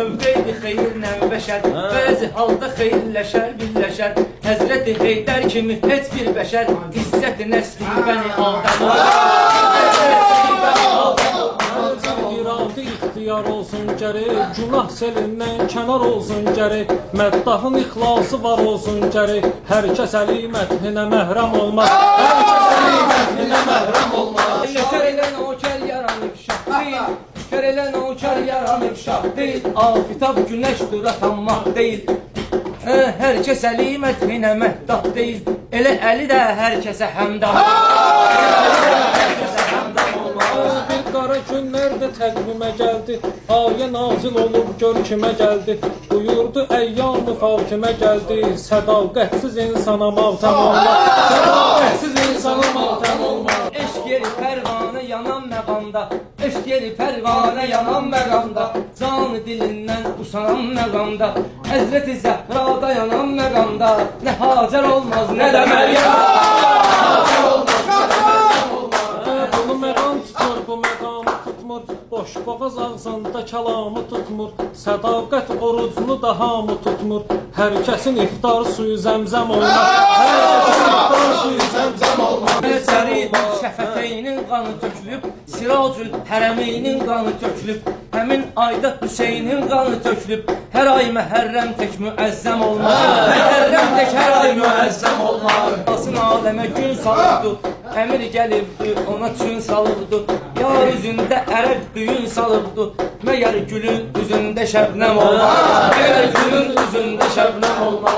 növbeydi xeyirlə bəşər. Bəzi halda xeyirləşər, birləşər. Həzrəti Heydər kimi heç bir bəşər. İzzət-i nəsli bəni Adəm. İradı ixtiyar olsun gərək, günah selindən kənar olsun gərək, məddahın ixlası var olsun gərək, hər kəs əli məthinə məhrəm olmaz, hər kəs əli məthinə məhrəm olmaz. Şükür elə nokər yaranıb şah deyil, şükür elə nokər yaranıb şah deyil, afitab günəş duratanmaq deyil. Hər kəs əli məthinə məhdah deyil, elə əli də hər kəsə həmdam. Bir qara günlərdə təqvimə gəldi, ayə nazil olub gör kimə gəldi, buyurdu əyyam-ı Fatimə gəldi, sədaqətsiz insana matəm olmaz, sədaqətsiz insana matəm olmaz. Eşq yeri pərvanə yanan məqamda, eşq yeri pərvanə yanan məqamda, canı dilindən usanan məqamda, Həzreti Zəhrada yanan məqamda, nə Hacər olmaz, nə də Məryəm. Bunu məqam tutur, bu məqamı tutmur, boş boğaz ağzında kəlamı tutmur, sədaqət orucunu da hamı tutmur, hər kəsin iftar suyu zəmzəm olmaz, hər kəsin iftar suyu zəmzəm olmaz. Səridül şəfəteynin qanı tökülüb, Siracül hərəmeynin qanı tökülüb, həmin ayda Hüseynin qanı tökülüb, hər ay məhərrəm tək müəzzəm olmaz, məhərrəm tək hər ay müəzzəm olmaz. Asın aləmə gün salıbdı, əmir gəlibdi, ona çün salıbdı, yar üzündə ərəb düyün salıbdı, məyər gülün üzündə şəbnəm olmaz, məyər gülün üzündə şəbnəm olmaz.